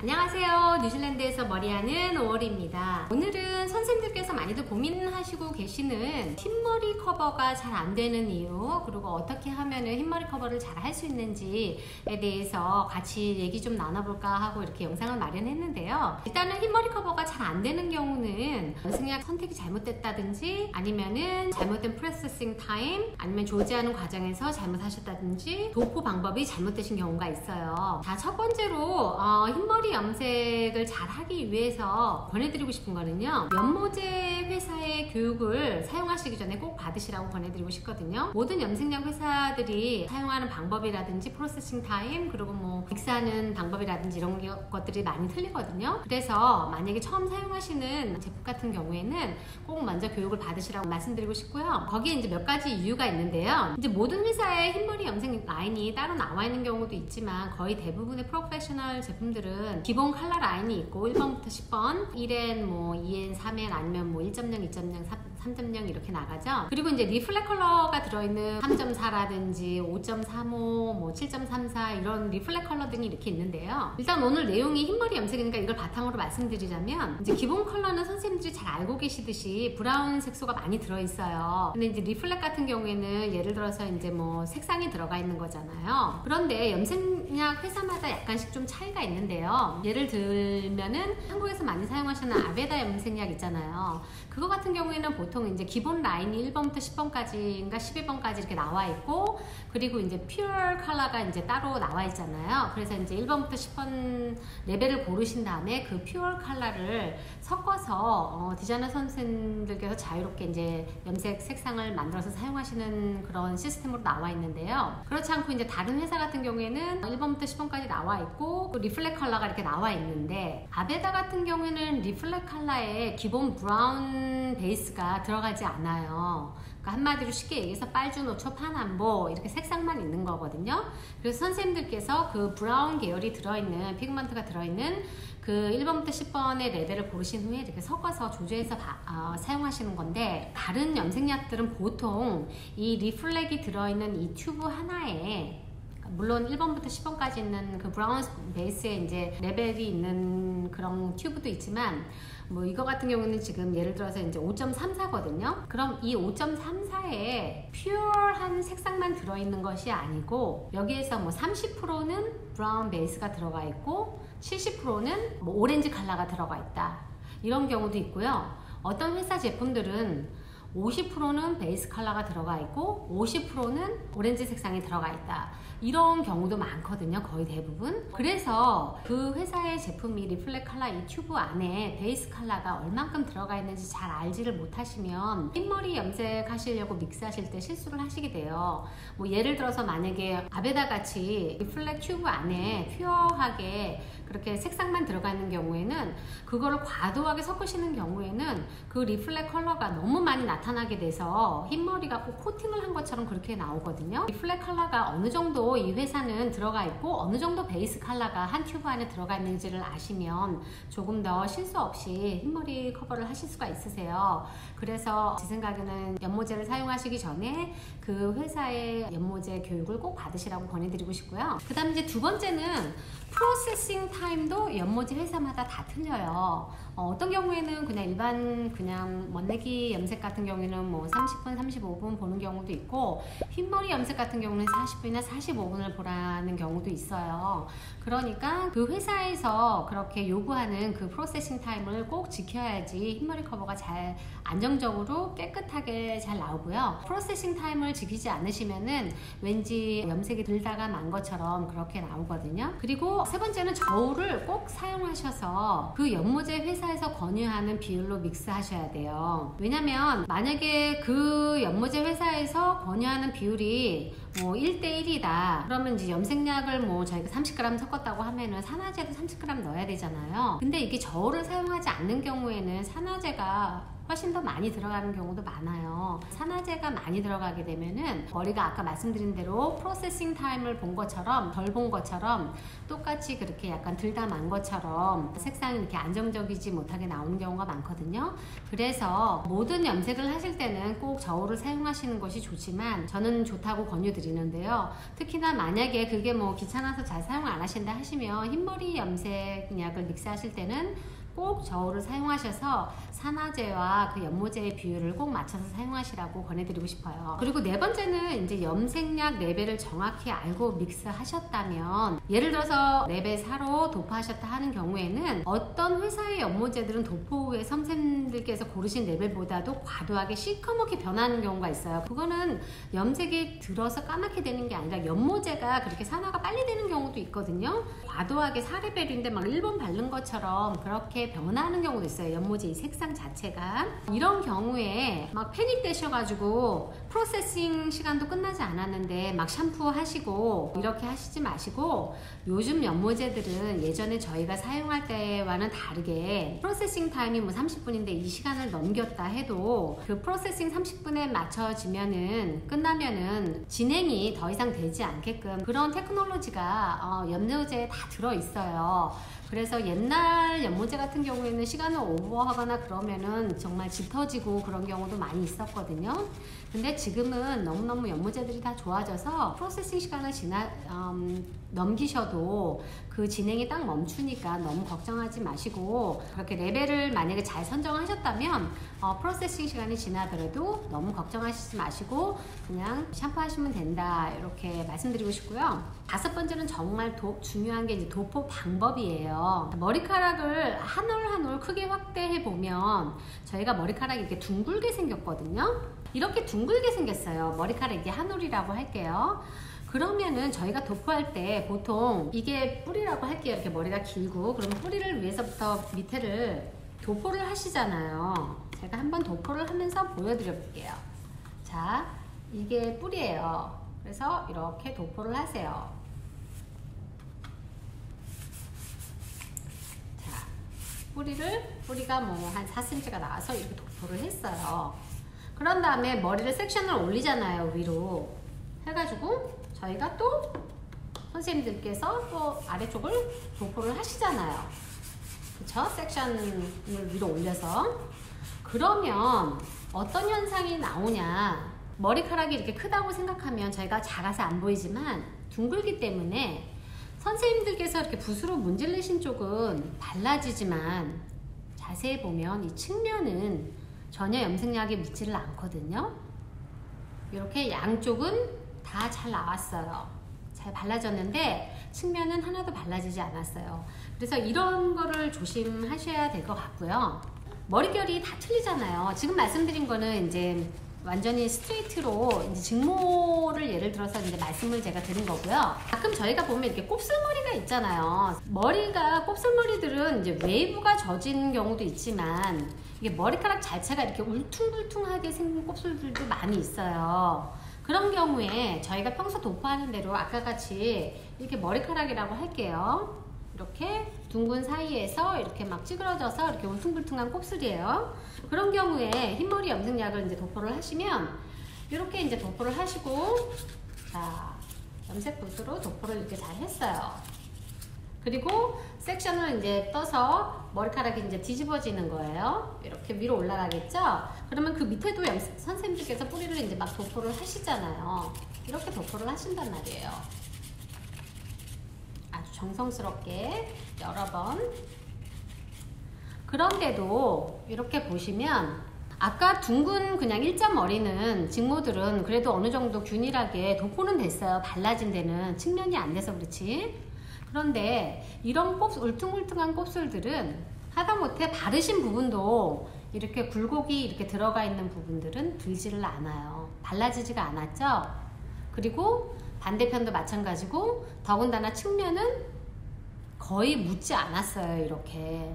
안녕하세요. 뉴질랜드에서 머리하는 5월입니다. 오늘은 선생님들께서 많이들 고민하시고 계시는 흰머리 커버가 잘 안 되는 이유, 그리고 어떻게 하면 흰머리 커버를 잘 할 수 있는지에 대해서 같이 얘기 좀 나눠볼까 하고 이렇게 영상을 마련했는데요. 일단은 흰머리 커버가 잘 안 되는 경우는 연습약 선택이 잘못됐다든지, 아니면은 잘못된 프로세싱 타임, 아니면 조제하는 과정에서 잘못하셨다든지, 도포 방법이 잘못되신 경우가 있어요. 자, 첫 번째로 흰머리 염색을 잘 하기 위해서 권해드리고 싶은 거는요, 연모제 회사의 교육을 사용하시기 전에 꼭 받으시라고 권해드리고 싶거든요. 모든 염색약 회사들이 사용하는 방법이라든지 프로세싱 타임, 그리고 뭐 믹스하는 방법이라든지 이런 것들이 많이 틀리거든요. 그래서 만약에 처음 사용하시는 제품 같은 경우에는 꼭 먼저 교육을 받으시라고 말씀드리고 싶고요. 거기에 이제 몇 가지 이유가 있는데요. 이제 모든 회사의 흰머리 염색 라인이 따로 나와 있는 경우도 있지만, 거의 대부분의 프로페셔널 제품들은 기본 컬러 라인이 있고 1번부터 10번, 1N, 뭐 2N, 3N, 아니면 뭐 1.0, 2.0, 3.0 이렇게 나가죠. 그리고 이제 리플렉 컬러가 들어있는 3.4라든지 5.35, 뭐 7.34 이런 리플렉 컬러 등이 이렇게 있는데요. 일단 오늘 내용이 흰머리 염색이니까 이걸 바탕으로 말씀드리자면, 이제 기본 컬러는 선생님들이 잘 알고 계시듯이 브라운 색소가 많이 들어있어요. 근데 이제 리플렉 같은 경우에는 예를 들어서 이제 뭐 색상이 들어가 있는 거잖아요. 그런데 염색약 회사마다 약간씩 좀 차이가 있는데요. 예를 들면은 한국에서 많이 사용하시는 아베다 염색약 있잖아요. 그거 같은 경우에는 보통 이제 기본 라인이 1번부터 10번까지인가 11번까지 이렇게 나와 있고, 그리고 이제 퓨어 컬러가 이제 따로 나와 있잖아요. 그래서 이제 1번부터 10번 레벨을 고르신 다음에 그 퓨어 컬러를 섞어서 디자이너 선생님들께서 자유롭게 이제 염색 색상을 만들어서 사용하시는 그런 시스템으로 나와 있는데요. 그렇지 않고 이제 다른 회사 같은 경우에는 1번부터 10번까지 나와 있고, 그 리플렉 컬러가 이렇게 나와 있는데, 아베다 같은 경우에는 리플렉 컬러에 기본 브라운 베이스가 들어가지 않아요. 그러니까 한마디로 쉽게 얘기해서 빨주, 노초, 파남보 이렇게 색상만 있는 거거든요. 그래서 선생님들께서 그 브라운 계열이 들어있는, 피그먼트가 들어있는 그 1번부터 10번의 레벨을 고르신 후에 이렇게 섞어서 조제해서 사용하시는 건데, 다른 염색약들은 보통 이 리플렉이 들어있는 이 튜브 하나에, 물론 1번부터 10번까지 있는 그 브라운 베이스에 이제 레벨이 있는 그런 튜브도 있지만, 뭐 이거 같은 경우는 지금 예를 들어서 이제 5.34거든요. 그럼 이 5.34에 퓨어한 색상만 들어있는 것이 아니고, 여기에서 뭐 30%는 브라운 베이스가 들어가 있고 70%는 뭐 오렌지 컬러가 들어가 있다, 이런 경우도 있고요. 어떤 회사 제품들은 50%는 베이스 컬러가 들어가 있고 50%는 오렌지 색상이 들어가 있다, 이런 경우도 많거든요. 거의 대부분. 그래서 그 회사의 제품이 리플렉 컬러 이 튜브 안에 베이스 컬러가 얼만큼 들어가 있는지 잘 알지를 못하시면 흰머리 염색 하시려고 믹스하실 때 실수를 하시게 돼요. 뭐 예를 들어서 만약에 아베다 같이 리플렉 튜브 안에 퓨어하게 그렇게 색상만 들어가 있는 경우에는, 그거를 과도하게 섞으시는 경우에는 그 리플렉 컬러가 너무 많이 나타나게 돼서 흰머리가 꼭 코팅을 한 것처럼 그렇게 나오거든요. 리플렉 컬러가 어느 정도 이 회사는 들어가 있고 어느 정도 베이스 컬러가 한 튜브 안에 들어가 있는지를 아시면 조금 더 실수 없이 흰머리 커버를 하실 수가 있으세요. 그래서 제 생각에는 연모제를 사용하시기 전에 그 회사의 연모제 교육을 꼭 받으시라고 권해드리고 싶고요. 그 다음 이제 두 번째는 프로세싱 타임도 연모제 회사마다 다 틀려요. 어떤 경우에는 그냥 일반 그냥 멋내기 염색 같은 경우에는 뭐 30분, 35분 보는 경우도 있고, 흰머리 염색 같은 경우는 40분이나 45분을 보라는 경우도 있어요. 그러니까 그 회사에서 그렇게 요구하는 그 프로세싱 타임을 꼭 지켜야지 흰머리 커버가 잘 안정적으로 깨끗하게 잘 나오고요. 프로세싱 타임을 지키지 않으시면은 왠지 염색이 들다가 만 것처럼 그렇게 나오거든요. 그리고 세 번째는 저울을 꼭 사용하셔서 그 연모제 회사에서 권유하는 비율로 믹스하셔야 돼요. 왜냐면 만약에 그 연모제 회사에서 권유하는 비율이 뭐 1대1이다 그러면 이제 염색약을 뭐 저희가 30g 섞었다고 하면은 산화제도 30g 넣어야 되잖아요. 근데 이게 저울을 사용하지 않는 경우에는 산화제가 훨씬 더 많이 들어가는 경우도 많아요. 산화제가 많이 들어가게 되면은 머리가 아까 말씀드린 대로 프로세싱 타임을 본 것처럼 덜 본 것처럼 똑같이 그렇게 약간 들다만 것처럼 색상이 이렇게 안정적이지 못하게 나오는 경우가 많거든요. 그래서 모든 염색을 하실 때는 꼭 저울을 사용하시는 것이 좋지만 저는 좋다고 권유드리는데요. 특히나 만약에 그게 뭐 귀찮아서 잘 사용 안 하신다 하시면 흰머리 염색약을 믹스하실 때는 꼭 저울을 사용하셔서 산화제와 그 연모제의 비율을 꼭 맞춰서 사용하시라고 권해드리고 싶어요. 그리고 네 번째는 이제 염색약 레벨을 정확히 알고 믹스하셨다면, 예를 들어서 레벨 4로 도포하셨다 하는 경우에는 어떤 회사의 연모제들은 도포 후에 선생님들께서 고르신 레벨보다도 과도하게 시커멓게 변하는 경우가 있어요. 그거는 염색이 들어서 까맣게 되는 게 아니라 연모제가 그렇게 산화가 빨리 되는 경우도 있거든요. 과도하게 4레벨인데 막 1번 바른 것처럼 그렇게 변하는 경우도 있어요. 연모제 이 색상 자체가. 이런 경우에 막 패닉 되셔가지고 프로세싱 시간도 끝나지 않았는데 막 샴푸 하시고 이렇게 하시지 마시고, 요즘 연모제들은 예전에 저희가 사용할 때와는 다르게 프로세싱 타임이 뭐 30분인데 이 시간을 넘겼다 해도 그 프로세싱 30분에 맞춰지면은 끝나면은 진행이 더 이상 되지 않게끔 그런 테크놀로지가 연모제에 다 들어있어요. 그래서 옛날 연모제 같은 경우에는 시간을 오버하거나 그러면은 정말 짙어지고 그런 경우도 많이 있었거든요. 근데 지금은 너무너무 연모제들이 다 좋아져서 프로세싱 시간을 넘기셔도 그 진행이 딱 멈추니까 너무 걱정하지 마시고, 그렇게 레벨을 만약에 잘 선정하셨다면 프로세싱 시간이 지나더라도 너무 걱정하시지 마시고 그냥 샴푸하시면 된다, 이렇게 말씀드리고 싶고요. 다섯 번째는 정말 중요한 게 이제 도포 방법이에요. 머리카락을 한 올 한 올 크게 확대해 보면 저희가 머리카락이 이렇게 둥글게 생겼거든요. 이렇게 둥글게 생겼어요. 머리카락 이게 한 올이라고 할게요. 그러면은 저희가 도포할 때 보통 이게 뿌리라고 할게요. 이렇게 머리가 길고, 그러면 뿌리를 위에서부터 밑에를 도포를 하시잖아요. 제가 한번 도포를 하면서 보여드려 볼게요. 자, 이게 뿌리예요. 그래서 이렇게 도포를 하세요. 자, 뿌리가 뭐 한 4cm가 나와서 이렇게 도포를 했어요. 그런 다음에 머리를 섹션을 올리잖아요. 위로 해가지고 저희가 또 선생님들께서 또 아래쪽을 도포를 하시잖아요. 그쵸? 섹션을 위로 올려서. 그러면 어떤 현상이 나오냐, 머리카락이 이렇게 크다고 생각하면 저희가 작아서 안 보이지만 둥글기 때문에 선생님들께서 이렇게 붓으로 문질르신 쪽은 발라지지만 자세히 보면 이 측면은 전혀 염색약이 묻지를 않거든요. 이렇게 양쪽은 다 잘 나왔어요. 잘 발라졌는데 측면은 하나도 발라지지 않았어요. 그래서 이런 거를 조심하셔야 될 것 같고요. 머릿결이 다 틀리잖아요. 지금 말씀드린 거는 이제 완전히 스트레이트로 이제 직모를 예를 들어서 이제 말씀을 제가 드린 거고요. 가끔 저희가 보면 이렇게 곱슬머리가 있잖아요. 머리가 곱슬머리들은 이제 웨이브가 젖은 경우도 있지만 이게 머리카락 자체가 이렇게 울퉁불퉁하게 생긴 곱슬들도 많이 있어요. 그런 경우에 저희가 평소 도포하는 대로 아까 같이 이렇게 머리카락이라고 할게요. 이렇게 둥근 사이에서 이렇게 막 찌그러져서 이렇게 울퉁불퉁한 곱슬이에요. 그런 경우에 흰머리 염색약을 이제 도포를 하시면 이렇게 이제 도포를 하시고, 자, 염색 붓으로 도포를 이렇게 잘 했어요. 그리고 섹션을 이제 떠서 머리카락이 이제 뒤집어지는 거예요. 이렇게 위로 올라가겠죠? 그러면 그 밑에도 선생님들께서 뿌리를 이제 막 도포를 하시잖아요. 이렇게 도포를 하신단 말이에요. 아주 정성스럽게 여러 번. 그런데도 이렇게 보시면 아까 둥근 그냥 일자머리는 직모들은 그래도 어느 정도 균일하게 도포는 됐어요. 발라진 데는 측면이 안 돼서 그렇지. 그런데 이런 울퉁불퉁한 곱슬들은 하다못해 바르신 부분도 이렇게 굴곡이 이렇게 들어가 있는 부분들은 들지를 않아요. 발라지지가 않았죠? 그리고 반대편도 마찬가지고 더군다나 측면은 거의 묻지 않았어요. 이렇게.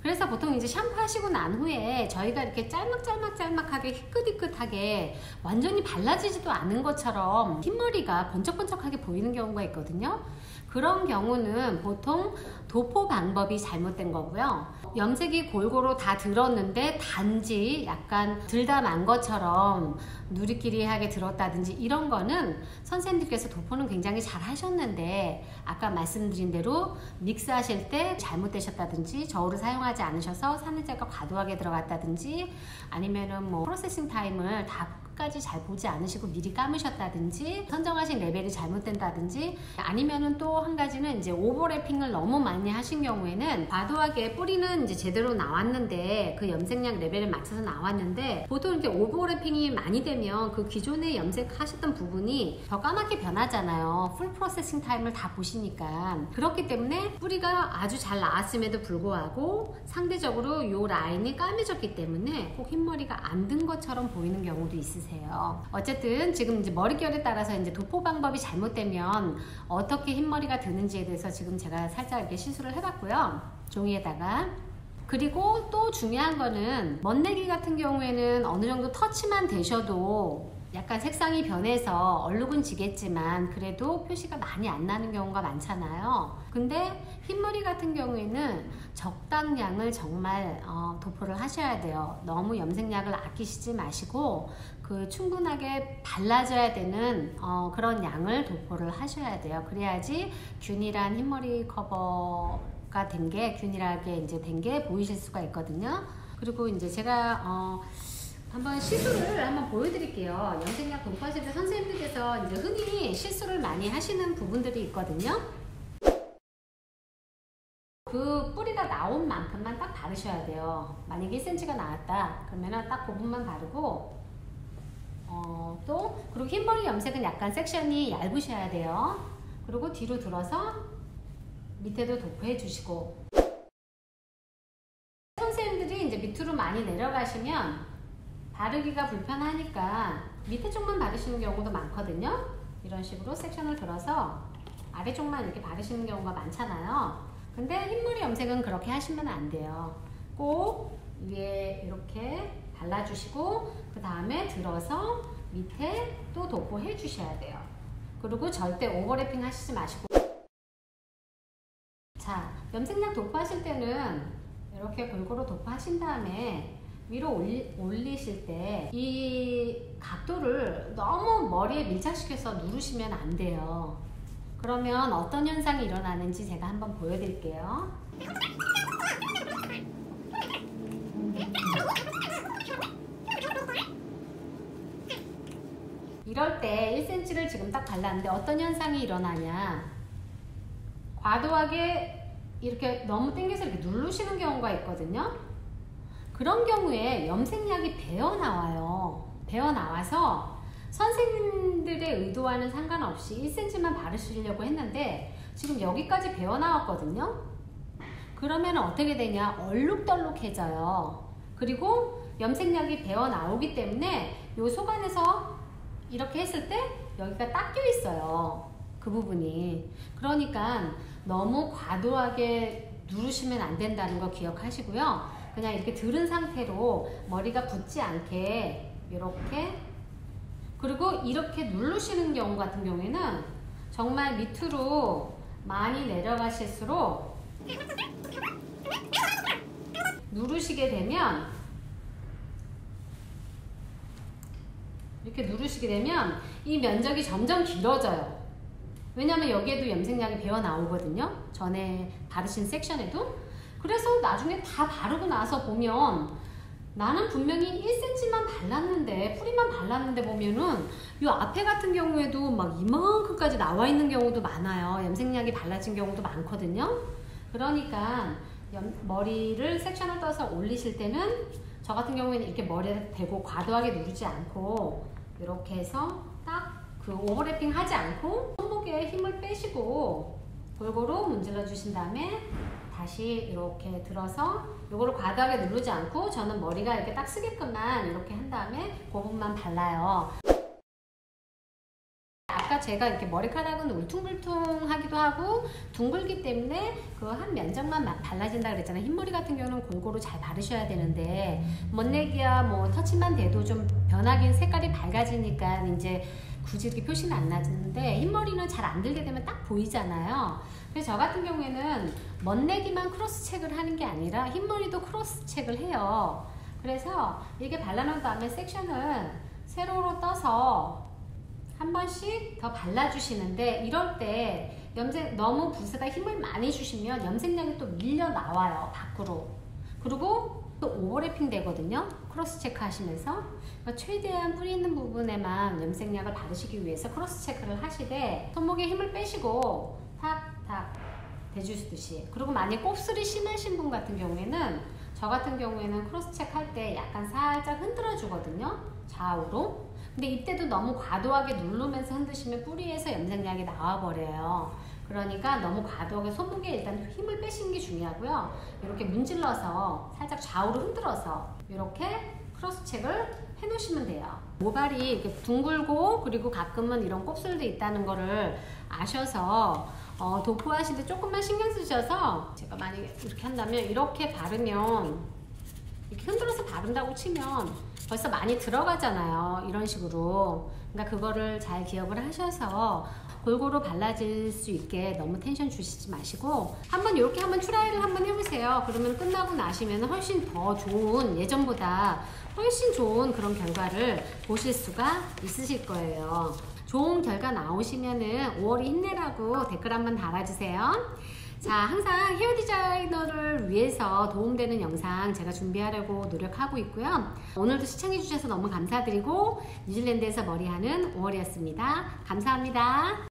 그래서 보통 이제 샴푸하시고 난 후에 저희가 이렇게 짤막하게 희끗희끗하게 완전히 발라지지도 않은 것처럼 흰머리가 번쩍번쩍하게 보이는 경우가 있거든요. 그런 경우는 보통 도포 방법이 잘못된 거고요. 염색이 골고루 다 들었는데 단지 약간 들다 만 것처럼 누리끼리하게 들었다든지 이런 거는 선생님들께서 도포는 굉장히 잘 하셨는데 아까 말씀드린 대로 믹스하실 때 잘못되셨다든지 저울을 사용하지 않으셔서 산화제가 과도하게 들어갔다든지 아니면은 뭐 프로세싱 타임을 다 끝까지 잘 보지 않으시고 미리 감으셨다든지 선정하신 레벨이 잘못된다든지 아니면은 또 한 가지는 이제 오버래핑을 너무 많이 하신 경우에는 과도하게 뿌리는 이제 제대로 나왔는데 그 염색량 레벨을 맞춰서 나왔는데 보통 이렇게 오버래핑이 많이 되면 그 기존에 염색하셨던 부분이 더 까맣게 변하잖아요. 풀 프로세싱 타임을 다 보시니까. 그렇기 때문에 뿌리가 아주 잘 나왔음에도 불구하고 상대적으로 이 라인이 까매졌기 때문에 꼭 흰머리가 안 든 것처럼 보이는 경우도 있으세요. 어쨌든 지금 이제 머릿결에 따라서 이제 도포 방법이 잘못되면 어떻게 흰머리가 드는지에 대해서 지금 제가 살짝 이렇게 시술을 해봤고요. 종이에다가. 그리고 또 중요한 거는 멋내기 같은 경우에는 어느 정도 터치만 되셔도 약간 색상이 변해서 얼룩은 지겠지만 그래도 표시가 많이 안 나는 경우가 많잖아요. 근데 흰머리 같은 경우에는 적당량을 정말 도포를 하셔야 돼요. 너무 염색약을 아끼시지 마시고 그 충분하게 발라줘야 되는 그런 양을 도포를 하셔야 돼요. 그래야지 균일한 흰머리 커버가 된 게 균일하게 이제 된 게 보이실 수가 있거든요. 그리고 이제 제가 한번 시술을 한번 보여드릴게요. 염색약 도포하실 때 선생님들께서 이제 흔히 실수를 많이 하시는 부분들이 있거든요. 그 뿌리가 나온 만큼만 딱 바르셔야 돼요. 만약에 1cm가 나왔다 그러면 딱 그 부분만 바르고 또 그리고 흰머리 염색은 약간 섹션이 얇으셔야 돼요. 그리고 뒤로 들어서 밑에도 도포해 주시고 선생님들이 이제 밑으로 많이 내려가시면 바르기가 불편하니까 밑에 쪽만 바르시는 경우도 많거든요. 이런 식으로 섹션을 들어서 아래쪽만 이렇게 바르시는 경우가 많잖아요. 근데 흰머리 염색은 그렇게 하시면 안 돼요. 꼭 위에 이렇게 발라주시고 그 다음에 들어서 밑에 또 도포해 주셔야 돼요. 그리고 절대 오버래핑 하시지 마시고. 자, 염색약 도포하실 때는 이렇게 골고루 도포하신 다음에 위로 올리실 때 이 각도를 너무 머리에 밀착시켜서 누르시면 안 돼요. 그러면 어떤 현상이 일어나는지 제가 한번 보여드릴게요. 이럴 때 1cm를 지금 딱 발랐는데 어떤 현상이 일어나냐, 과도하게 이렇게 너무 당겨서 이렇게 누르시는 경우가 있거든요. 그런 경우에 염색약이 배어나와요. 배어나와서 선생님들의 의도와는 상관없이 1cm만 바르시려고 했는데 지금 여기까지 배어나왔거든요. 그러면 어떻게 되냐, 얼룩덜룩해져요. 그리고 염색약이 배어나오기 때문에 이 속안에서 이렇게 했을 때 여기가 닦여 있어요. 그 부분이. 그러니까 너무 과도하게 누르시면 안 된다는 거 기억하시고요. 그냥 이렇게 들은 상태로 머리가 붙지 않게 이렇게, 그리고 이렇게 누르시는 경우 같은 경우에는 정말 밑으로 많이 내려가실수록 누르시게 되면, 이렇게 누르시게 되면 이 면적이 점점 길어져요. 왜냐면 여기에도 염색약이 배어 나오거든요. 전에 바르신 섹션에도. 그래서 나중에 다 바르고 나서 보면 나는 분명히 1cm만 발랐는데, 뿌리만 발랐는데 보면은 이 앞에 같은 경우에도 막 이만큼까지 나와 있는 경우도 많아요. 염색약이 발라진 경우도 많거든요. 그러니까 머리를 섹션을 떠서 올리실 때는 저 같은 경우에는 이렇게 머리에 대고 과도하게 누르지 않고 이렇게 해서 딱 그 오버래핑 하지 않고 손목에 힘을 빼시고 골고루 문질러 주신 다음에 다시 이렇게 들어서 이거를 과도하게 누르지 않고 저는 머리가 이렇게 딱 쓰게끔만 이렇게 한 다음에 그 부분만 발라요. 아까 제가 이렇게 머리카락은 울퉁불퉁하기도 하고 둥글기 때문에 그 한 면적만 발라진다 그랬잖아요. 흰머리 같은 경우는 골고루 잘 바르셔야 되는데 멋내기야 뭐 터치만 돼도 좀 변하긴 색깔이 밝아지니까 이제 굳이 이렇게 표시는 안 나는데 흰머리는 잘 안 들게 되면 딱 보이잖아요. 그래서 저 같은 경우에는 멋내기만 크로스 체크를 하는 게 아니라 흰머리도 크로스 체크를 해요. 그래서 이렇게 발라놓은 다음에 섹션을 세로로 떠서 한 번씩 더 발라주시는데, 이럴 때 염색 너무 붓에다 힘을 많이 주시면 염색량이 또 밀려 나와요, 밖으로. 그리고 또 오버래핑 되거든요, 크로스 체크 하시면서. 그러니까 최대한 뿌리 있는 부분에만 염색약을 바르시기 위해서 크로스 체크를 하시되, 손목에 힘을 빼시고 탁탁 대주시듯이. 그리고 만약 곱슬이 심하신 분 같은 경우에는, 저 같은 경우에는 크로스 체크 할 때 약간 살짝 흔들어 주거든요, 좌우로. 근데 이때도 너무 과도하게 누르면서 흔드시면 뿌리에서 염색약이 나와버려요. 그러니까 너무 과도하게 손목에 일단 힘을 빼시는 게 중요하고요. 이렇게 문질러서 살짝 좌우로 흔들어서 이렇게 크로스 체크를 해놓으시면 돼요. 모발이 이렇게 둥글고, 그리고 가끔은 이런 곱슬도 있다는 거를 아셔서 도포하실 때 조금만 신경 쓰셔서, 제가 만약에 이렇게 한다면 이렇게 바르면, 이렇게 흔들어서 바른다고 치면 벌써 많이 들어가잖아요, 이런 식으로. 그러니까 그거를 잘 기억을 하셔서 골고루 발라질 수 있게 너무 텐션 주시지 마시고 한번 이렇게 한번 트라이를 한번 해보세요. 그러면 끝나고 나시면 훨씬 더 좋은, 예전보다 훨씬 좋은 그런 결과를 보실 수가 있으실 거예요. 좋은 결과 나오시면은 5월이 힘내라고 댓글 한번 달아주세요. 자, 항상 헤어 디자이너를 위해서 도움되는 영상 제가 준비하려고 노력하고 있고요. 오늘도 시청해주셔서 너무 감사드리고, 뉴질랜드에서 머리하는 5월이었습니다. 감사합니다.